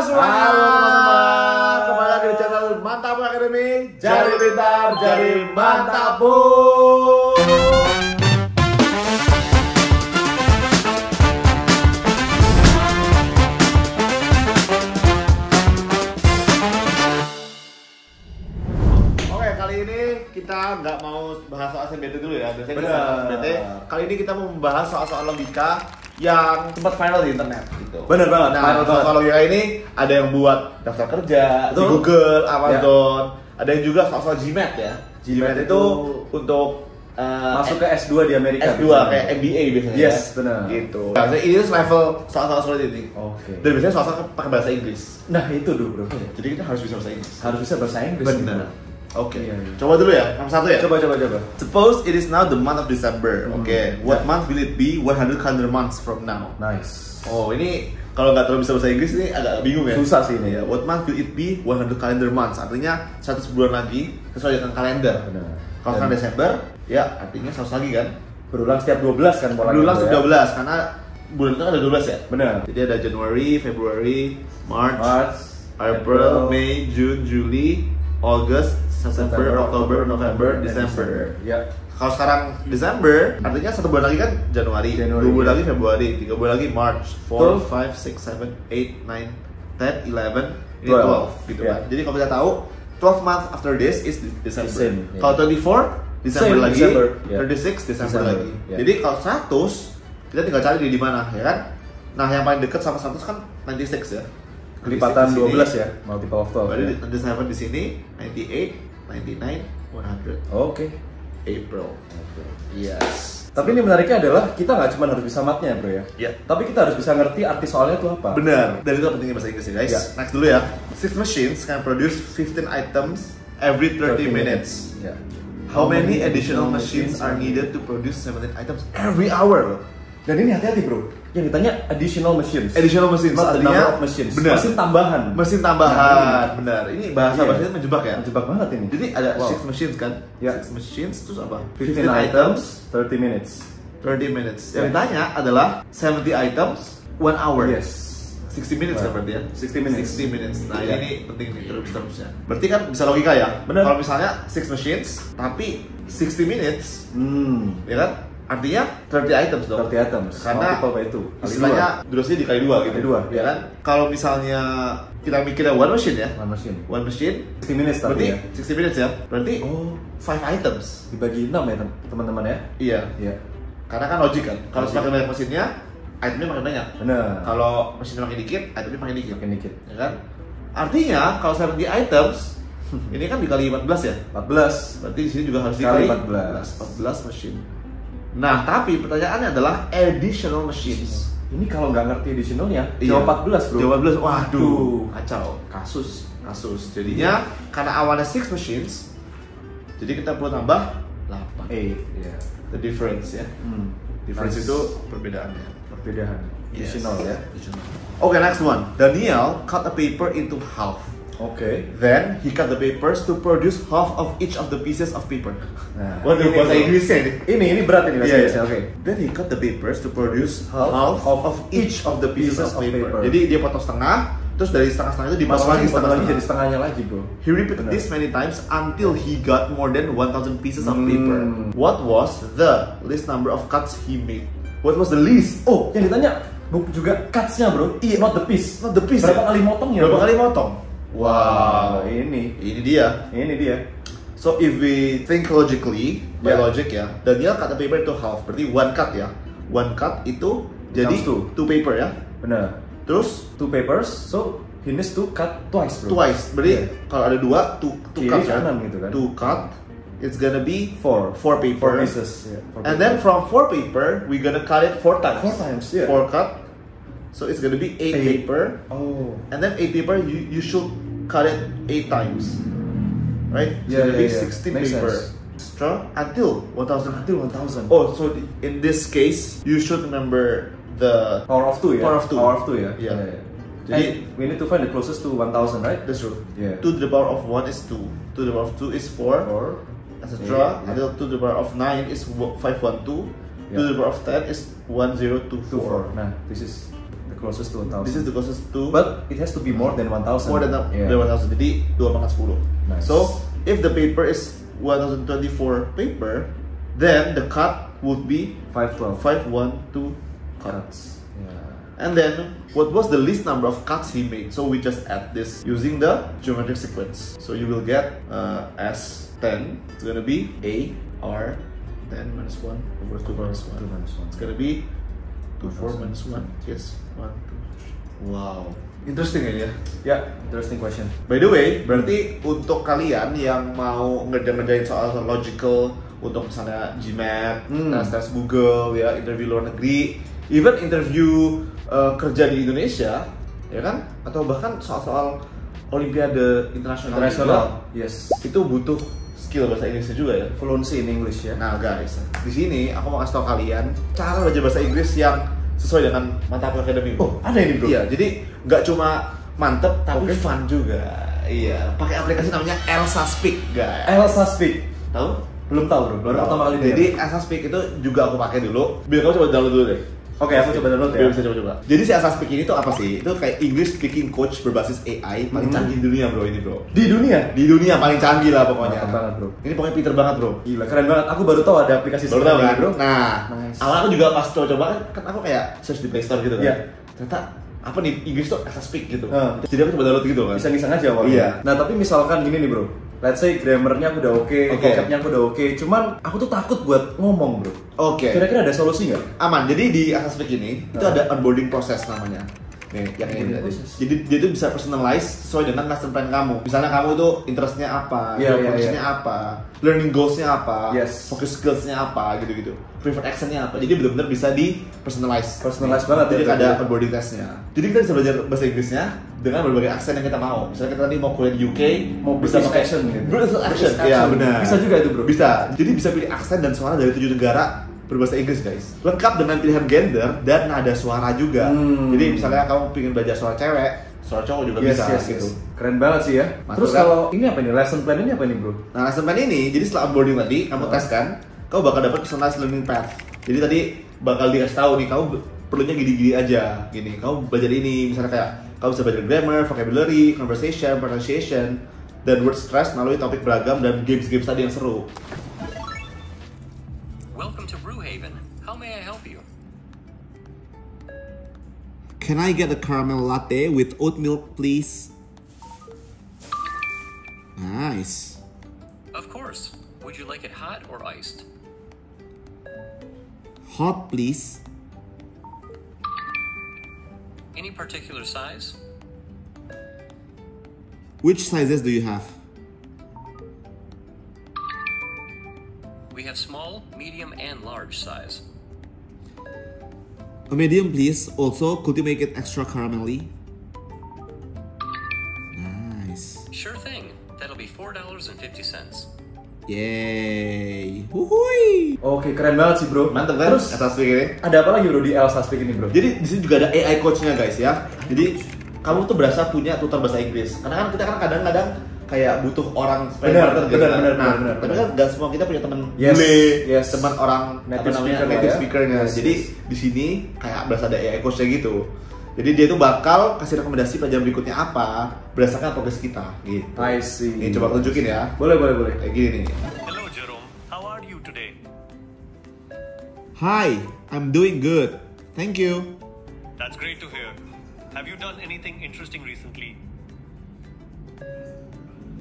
semuanya. Halo teman-teman, kembali lagi di channel Mantap Academy. Jadi pintar, jadi mantap bu. Oke, kali ini kita nggak mau bahas soal SNBT dulu ya. Biasanya kita Benar. bahas SNBT. Kali ini kita mau membahas soal-soal logika yang sempat viral di internet gitu. Bener banget, Nah, viral banget. soal logika ini ada yang buat daftar kerja di Betul. Google, Amazon. Ada yang juga soal GMAT ya. GMAT itu untuk Masuk ke S2 di Amerika. S2 biasanya. kayak MBA biasanya. Yes, ya. benar. Gitu. Nah, ini level soal-soal sulit ini. Oke. Dan biasanya soal-soal pakai bahasa Inggris. Nah itu dulu bro. Jadi kita harus bisa bahasa Inggris. Harus bisa bahasa Inggris. Benar. Oke. Iya, iya. Coba dulu ya, nomor satu ya. Coba. Suppose it is now the month of December. Oke. What Ya. month will it be 100 calendar months from now? Nice. Oh, ini kalau nggak terlalu bisa bahasa Inggris ini agak bingung ya. Susah sih ini. Ya. What month will it be 100 calendar months? Artinya 100 bulan lagi sesuai dengan kalender. Benar. Kalau sekarang Desember, ya artinya 100 lagi kan. Berulang setiap 12 kan polanya. Berulang bro, ya? 12 karena bulan itu kan ada 12 ya. Benar. Jadi ada January, February, March, March, April, May, June, July, August, September, October, November, December. Ya. Kalau sekarang Desember, artinya 1 bulan lagi kan Januari, 2 bulan ya. lagi Februari, 3 bulan lagi March, 4, 5, 6, 7, 8, 9, 10, 11, ini 12 gitu Ya. kan. Jadi kalau kita tahu 12 months after this is December. Same, ya. Kalau 24 December Same, lagi, December, ya. 36 December December, lagi. ya. Jadi kalau 100 kita tinggal cari di mana ya kan. Nah, yang paling dekat sama 100 kan 96 ya. Kelipatan 96 di 12 sini. ya, multiple of 12. Berarti Ya. 97 di sini, 98, 99, 100. Oke. April. Yes. Tapi ini menariknya adalah kita nggak cuma harus bisa matnya bro ya. Ya. Tapi kita harus bisa ngerti arti soalnya itu apa. Benar. Dan itu pentingnya bahasa Inggris ya guys. Ya. Next dulu ya. 6 machines can produce 15 items every 30 minutes. Ya. How many additional machines are needed to produce 17 items every hour? Dan ini hati-hati bro. Yang ditanya additional machines. Additional machines Not the artinya number of machines. benar. Mesin tambahan. Mesin tambahan. Benar. Ini bahasa Iya. bahasanya menjebak ya. Menjebak banget ini. Jadi ada Wow. 6 machines kan? Ya. 6 machines terus apa? 15 items, 30 minutes. 30 minutes. Yang Ya. ditanya adalah 70 items 1 hour. Yes. 60 minutes kan berarti ya? 60 minutes. 60 minutes. Nah, Ya. ini penting nih terus-terusnya. Berarti kan bisa logika ya? Benar. Kalau misalnya 6 machines tapi 60 minutes, ya kan? Artinya 30 items dong. 30 items. Karena Multiple by itu. Kali istilahnya durasinya dikali 2 gitu. Kali dua, ya kan? Kalau misalnya kita mikirnya one machine ya. dua. One machine. One machine 60 minutes berarti tapi ya. 60 minutes ya. Berarti Oh. 5 items. Dibagi 6 ya teman-teman ya. Iya. Iya. Karena kan logik kan. Kalau Logik. semakin banyak mesinnya, itemnya makin banyak. Benar. Kalau mesinnya makin dikit, itemnya makin dikit. Makin dikit. Ya kan? Artinya kalau 70 items ini kan dikali 14 ya. 14. Berarti di sini juga harus Kali dikali 14. 14 mesin. Nah, tapi pertanyaannya adalah additional machines. Ini kalau nggak ngerti additionalnya, Iya. jawab 14 bro. Jawab 14. Waduh, kacau. Kasus. Jadinya karena awalnya 6 machines, jadi kita perlu tambah 8. 8. Iya. The difference ya. Difference Nice. itu perbedaannya. Perbedaan. Yes. Additional ya. Okay, next one. Daniel cut a paper into half. Oke. Then he cut the papers to produce half of each of the pieces of paper. Nah, Waduh, ini bahasa bro. Inggrisnya ini. Ini berat ini bahasa Iya, Inggrisnya. iya. Oke. Then he cut the papers to produce Half half of each of the pieces of paper. Jadi dia potong setengah, terus dari setengah-setengah itu dipotong lagi Potong lagi setengah-setengah. jadi setengahnya lagi bro. He repeated Benar. this many times until he got more than 1,000 pieces of paper. Hmm. What was the least number of cuts he made? What was the least? Oh, yang ditanya juga cuts-nya bro. Iya. Not the piece. Not the piece. Berapa ya? kali motongnya? Berapa bro? kali motong? Wow, ini dia. Ini dia. So if we think logically, by Yeah. logic ya, Daniel cut the paper into half, berarti one cut ya. One cut itu jadi Becomes two paper ya. Benar. Terus 2 papers, so he needs to cut twice bro. twice, berarti Yeah. kalau ada dua, two Kiri, cuts ya. kanan gitu kan. Two cut, it's gonna be 4 paper. pieces. Yeah, 4 And then from 4 paper, we gonna cut it 4 times. 4 times, yeah. 4 cut, so it's gonna be 8 Eight. paper. Oh. And then 8 paper, you should cut it 8 times, right? It's Yeah, gonna be yeah, yeah. 16 Makes paper. sense. Extra until 1,000. Until 1,000. Oh, so in this case, you should remember the Power of 2 ya? Power of two. Power of 2 ya? Yeah. Jadi, we need to find the closest to 1,000 right? that's true. Yeah. 2 to the power of 1 is 2. 2 to the power of 2 is 4. 4. Etc. Yeah. Until 2 to the power of 9 is 512. 2 to the power of 10 is 1024. 2, 4. Nah, this is the closest to 1,000. This is the closest to. But it has to be more than 1,000. More than Yeah. 1,000. Jadi 2 pangkat 10. Nice. So if the paper is 1024 paper, then the cut would be 512 512 cuts. Yeah. And then what was the least number of cuts he made? So we just add this using the geometric sequence. So you will get S10. It's gonna be A R 10 minus 1 over 2 minus 1. 2 minus 1. It's gonna be 2 4 minus 1. Yes, 1 2. Wow, interesting ya. Yeah, interesting question. By the way, berarti untuk kalian yang mau ngerjain soal logical untuk misalnya GMAT, tes Google, ya interview luar negeri, even interview kerja di Indonesia, ya kan? Atau bahkan soal-soal Olimpiade internasional juga, yes. itu butuh skill bahasa Inggrisnya juga ya. Fluency in English ya. Nah guys, di sini aku mau kasih tau kalian cara belajar bahasa Inggris yang sesuai dengan mata kuliah akademi. Oh, ada ini bro? Iya, jadi nggak cuma mantep tapi fun juga. Iya, pakai aplikasi namanya Elsa Speak, guys. Elsa Speak. Tahu? Belum tahu bro, baru pertama kali Jadi Elsa Speak itu juga aku pakai dulu. Biar kamu coba download dulu deh. Oke, aku coba download ya. Biar bisa coba-coba. Jadi si Elsa Speak ini tuh apa sih? Itu kayak English speaking coach berbasis AI paling canggih di dunia bro ini bro. Di dunia? Di dunia paling canggih lah pokoknya. Mantap banget bro. Ini pokoknya pinter banget bro. Gila, keren banget. Aku baru tahu ada aplikasi Baru tahu seperti kan ini, bro. Nah, Nice. awalnya aku juga pas coba-coba kan aku kayak search di Play Store gitu kan. Iya. Ternyata apa nih Inggris tuh Elsa Speak gitu. Jadi Jadi aku coba download gitu kan. iseng-iseng aja awalnya. Iya. Nah, tapi misalkan gini nih bro. Let's say grammarnya aku udah oke, Oke. vocabnya aku udah oke. Cuman aku tuh takut buat ngomong bro. Oke. Kira-kira ada solusi nggak? Aman. Jadi di Elsa Speak ini itu ada onboarding process namanya. Nih, yang ini Onboarding tadi. process. Jadi dia tuh bisa personalize sesuai dengan lesson plan kamu. Misalnya kamu tuh interestnya apa, Iya, iya, fokusnya apa, learning goalsnya apa, Yes. focus skillsnya apa, gitu-gitu. Preferred actionnya apa. Jadi benar-benar bisa di personalize. Personalize banget Jadi ya, ada berarti. onboarding testnya. Jadi kita bisa belajar bahasa Inggrisnya dengan berbagai aksen yang kita mau. Misalnya kita tadi mau kuliah di UK, Mau bisa British pakai accent gitu. British accent. British Iya accent. benar. Bisa juga itu, bro. Bisa. Jadi bisa pilih aksen dan suara dari 7 negara berbahasa Inggris guys. Lengkap dengan pilihan gender dan nada suara juga. Jadi misalnya kamu pengen belajar suara cewek, suara cowok juga bisa gitu. Keren banget sih ya. Mantap Terus kan? kalau ini apa nih? Lesson plan ini apa nih bro? Nah, lesson plan ini, jadi setelah onboarding tadi, kamu tes kan, kamu bakal dapat personalized learning path. Jadi tadi bakal dikasih tahu nih, kamu perlunya gini-gini aja, gini. Kamu belajar ini, misalnya kayak kamu bisa belajar grammar, vocabulary, conversation, pronunciation, dan word stress melalui topik beragam dan games-games tadi yang seru. Welcome to Brewhaven. How may I help you? Can I get a caramel latte with oat milk, please? Nice. Of course. Would you like it hot or iced? Hot, please. Any particular size? Which sizes do you have? We have small, medium, and large size. A medium, please. Also, could you make it extra caramelly? Nice. Sure thing. That'll be $4.50. Yay. Wuhui. Oke, keren banget sih bro. Mantap kan? Terus Elsa Speak ini. ada apa lagi bro di Elsa Speak ini bro? Jadi di sini juga ada AI coach-nya guys ya. Jadi kamu tuh berasa punya tutor bahasa Inggris. Karena kan kita kan kadang-kadang kayak butuh orang Benar, partner gitu benar, kan. benar, Nah, benar, tapi benar. kan gak semua kita punya teman Yes, bule, yes. teman orang Native apa namanya speaker lah native ya. speaker-nya. Yes, Jadi yes. di sini kayak berasa ada AI coach-nya gitu. Jadi dia tuh bakal kasih rekomendasi pelajaran berikutnya apa berdasarkan progres kita gitu. I see. Nih coba aku tunjukin ya. Boleh, boleh, boleh. Kayak gini nih. Hello, Jerome. How are you today? Hi, I'm doing good. Thank you. That's great to hear. Have you done anything interesting recently?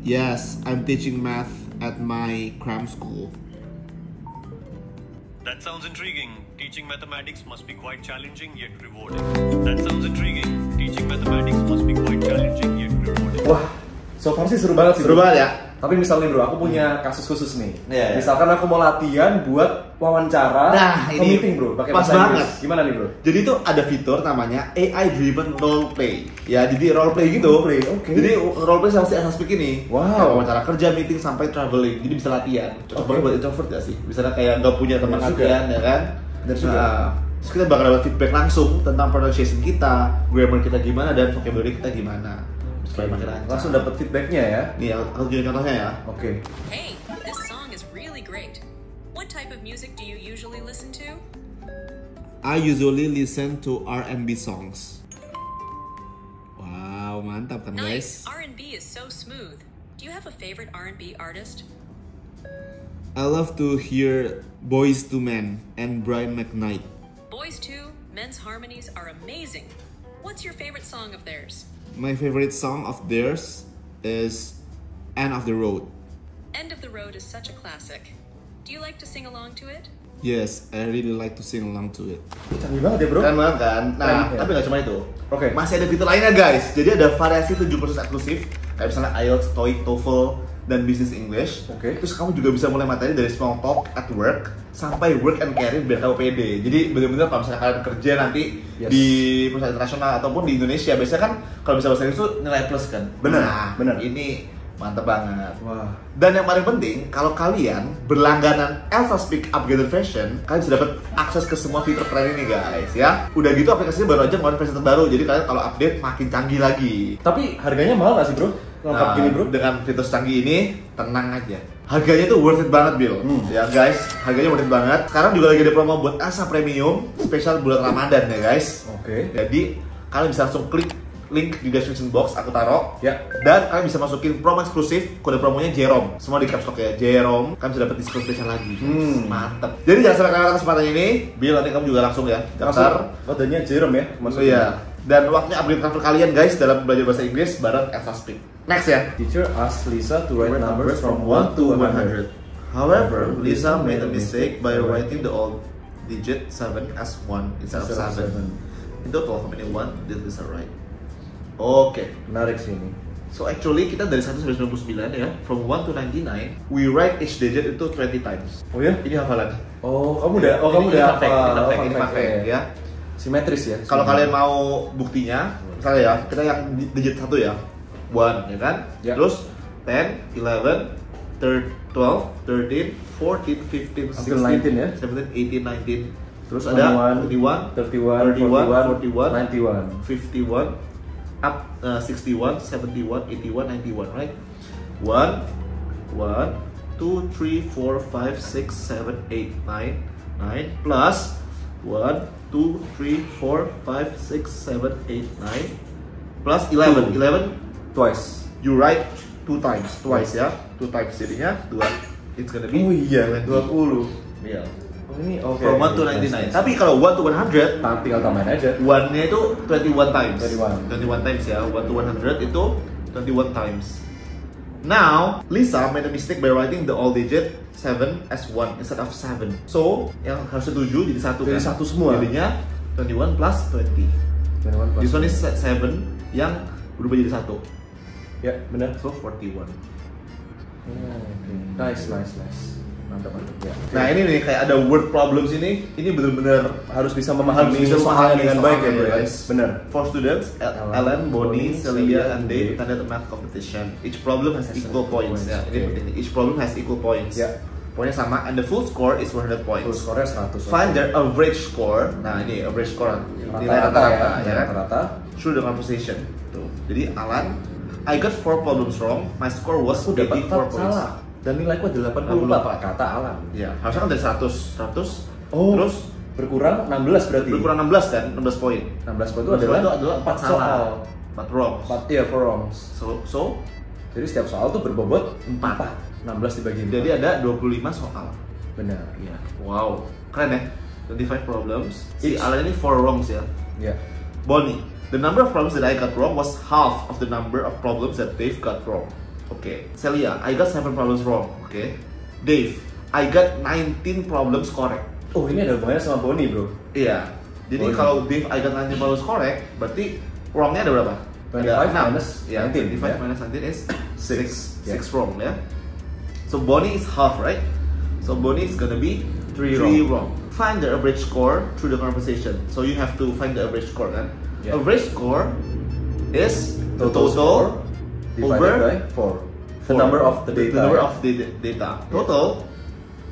Yes, I'm teaching math at my cram school. That sounds intriguing. Teaching mathematics must be quite challenging yet rewarding. That sounds intriguing. Teaching mathematics must be quite challenging yet rewarding. Wah, so far sih seru banget sih Seru bro. banget ya? Tapi misalnya bro, aku punya kasus khusus nih. Iya, iya. Misalkan aku mau latihan buat wawancara Nah, atau ini meeting bro, pakai pas bahasa Inggris. banget. Gimana nih bro? Jadi itu ada fitur namanya AI driven role play. Ya, jadi role play gitu. Role play, oke. Jadi role play sama si Elsa Speak ini. Wow. Kayak wawancara kerja, meeting sampai traveling. Jadi bisa latihan. Cocok Oke. banget buat introvert gak sih? Misalnya kayak nggak punya teman Bener juga. latihan ya kan? Bener juga. Nah, terus kita bakal dapat feedback langsung tentang pronunciation kita, grammar kita gimana dan vocabulary kita gimana. Supaya makin lancar. Langsung dapat feedbacknya ya. Nih, aku tunjukin contohnya ya. Oke. Hey, this song is really great. What type of music do you usually listen to? I usually listen to R&B songs. Mantap kan Nice. guys? R&B is so smooth. Do you have a favorite R&B artist? I love to hear Boyz II Men and Brian McKnight. Boys 2, Men's harmonies are amazing. What's your favorite song of theirs? My favorite song of theirs is End of the Road. End of the Road is such a classic. Do you like to sing along to it? Yes, I really like to sing along to it. Canggih banget ya bro. Keren banget kan? Nah, Keren, ya. tapi nggak cuma itu. Oke. Masih ada fitur lainnya guys. Jadi ada variasi 7 kursus eksklusif. Kayak misalnya IELTS, TOEIC, TOEFL, dan Business English. Oke. Terus kamu juga bisa mulai materi dari small talk at work sampai work and career biar kamu pede. Jadi bener-bener kalau misalnya kalian kerja nanti Yes. di perusahaan internasional ataupun di Indonesia, biasanya kan kalau bisa bahasa Inggris itu nilai plus kan. Bener, Nah, bener. Ini mantep banget. Wah. Dan yang paling penting, kalau kalian berlangganan Elsa Speak Upgraded Version, kalian bisa dapat akses ke semua fitur keren ini guys ya. Udah gitu aplikasinya baru aja ngeluarin versi terbaru, jadi kalian kalau update makin canggih lagi. Tapi harganya mahal gak sih bro? Lengkap gini bro? Dengan fitur canggih ini, tenang aja. Harganya tuh worth it banget Bill. Ya guys, harganya worth it banget. Sekarang juga lagi ada promo buat Elsa Premium, spesial bulan Ramadan ya guys. Oke. Jadi kalian bisa langsung klik link di description box aku taruh. Ya. Dan kalian bisa masukin promo eksklusif, kode promonya Jerome. Semua di caps lock ya, Jerome. Kalian bisa dapat diskon spesial lagi. Mantep. Jadi jangan sampai kelewatan kesempatan ini. Bill, nanti kamu juga langsung ya daftar. Kodenya Jerome ya? So iya. Dan waktunya upgrade travel kalian guys dalam belajar bahasa Inggris bareng Elsa Speak. Next ya. Teacher asked Lisa to write numbers from 1 to 100. However, Lisa made a mistake by writing the old digit 7 as 1 instead of 7. In total, how many 1 did Lisa write? Oke. Menarik sih ini. So actually kita dari 1 sampai 99 ya, from 1 to 99, we write each digit itu 20 times. Oh ya? Ini hafalan. Oh, kamu udah Ini fun fact, hafal. ini fun fact, ya. Simetris ya? Kalau kalian mau buktinya, misalnya ya, kita yang digit 1 ya, 1 ya kan? Ya. Terus 10, 11, 12, 13, 14, 15, 16, 19 ya? 17, 18, 19. Terus ada 21, 31, 31, 41, 91. 51, up 61, 71, 81, 91, right? 1, 2, 3, 4, 5, 6, 7, 8, 9, 9 plus 1, 2, 3, 4, 5, 6, 7, 8, 9 plus 11. 11 Twice. you write 2 times, twice ya, 2 times jadinya 2. It's gonna be Oh iya, 20. 20. Iya. Oh ini oke. From 1 to 99. Tapi kalau 1 to 100, tinggal tambahin aja. 1-nya itu 21 times. 21. 21 times ya. 1 to 100 itu 21 times. Now, Lisa made a mistake by writing the all digit 7 as 1 instead of 7. So, yang harusnya 7 jadi 1 Jadi kan? 1 semua. Jadinya 21 plus 20. 21 plus. This one is 7 yang berubah jadi 1. Ya, benar. So, 41. Nice. Mantap. Ya. Nah, ini nih kayak ada word problems ini bener-bener Harus bisa memahami harus bisa soalnya dengan baik ya, soalnya, bro. guys. Benar. For students, Ellen, Bonnie, Celia, and Dave attended a math competition. Each problem has equal points. Ya, ini penting. Each problem has equal points. Ya. Poinnya sama, and the full score is 100 points. Full score-nya 100. Find their average score. Nah, ini average score. Nilai Rata-rata rata-rata, ya kan? Rata-rata. Through the conversation. Tuh. Jadi Alan, I got 4 problems wrong. My score was Aku dapat 84 4 points. salah. Dan nilaiku 84 kata Alan. Ya, harusnya kan dari 100. Oh, Terus berkurang 16 berarti. berkurang 16 kan? 16 poin. 16 poin itu 16 poin adalah 4 soal. salah. 4 wrong. 4 ya, 4 wrongs. So, Jadi setiap soal tuh berbobot 4. 16 dibagi 4. Jadi ada 25 soal. Benar. Iya. Wow. Keren ya? 25 problems. Si Each. Alan ini 4 wrongs ya. Ya. Bonnie, the number of problems that I got wrong was half of the number of problems that Dave got wrong. Okay. Celia, I got 7 problems wrong. Okay. Dave, I got 19 problems correct. Oh, ini ada hubungannya sama Bonnie, bro. Iya. Jadi Bonnie. kalau Dave I got 19 problems correct, berarti wrongnya ada berapa? 25 6. minus Ya, 19, 25 ya. minus 19 is 6. Ya. 6 wrong ya. So Bonnie is half, right? So Bonnie is gonna be 3 wrong. Find the average score through the conversation. So you have to find the average score kan? Yeah. Average score is the Total score divided over by 4. The number of the data. The number ya. of the data. Total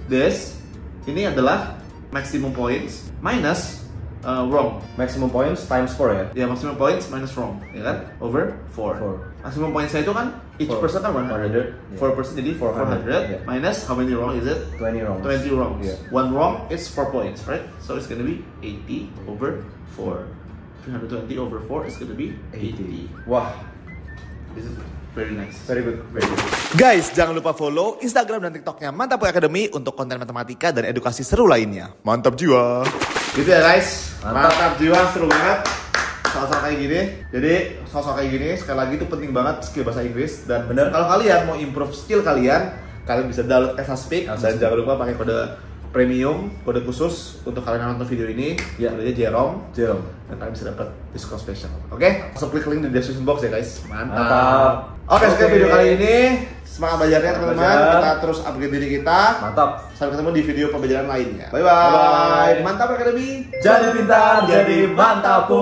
this ini adalah maximum points minus wrong. Maximum points times 4 ya. Ya, maximum points minus wrong, ya kan? Over 4. Four. Maximum pointsnya itu kan each Four. person kan 100. 100, 4 person jadi 400 yeah. minus how many wrong is it? 20 wrongs. 20 wrongs. Yeah. 1 wrong is 4 points, right? So it's gonna be 80 over 4. 320 over 4 is gonna be 80. Wah, This is very nice. Very good, very good. Guys, jangan lupa follow Instagram dan TikToknya Mantap Boy Academy untuk konten matematika dan edukasi seru lainnya. Mantap jiwa. Gitu ya guys. Mantap jiwa, seru banget. Soal-soal kayak gini. Jadi soal-soal kayak gini sekali lagi itu penting banget skill bahasa Inggris. Dan bener kalau kalian mau improve skill kalian bisa download Elsa Speak. Dan jangan lupa pakai kode premium, kode khusus untuk kalian yang nonton video ini. Ya, kodenya Jerome. Dan kalian bisa dapat diskon spesial. Oke? Langsung klik link di description box ya guys. Mantap. Oke, sekian video kali ini. Semangat belajarnya teman-teman. Kita terus upgrade diri kita. Mantap. Sampai ketemu di video pembelajaran lainnya. Bye bye. Mantap Academy. Jadi pintar, jadi mantap.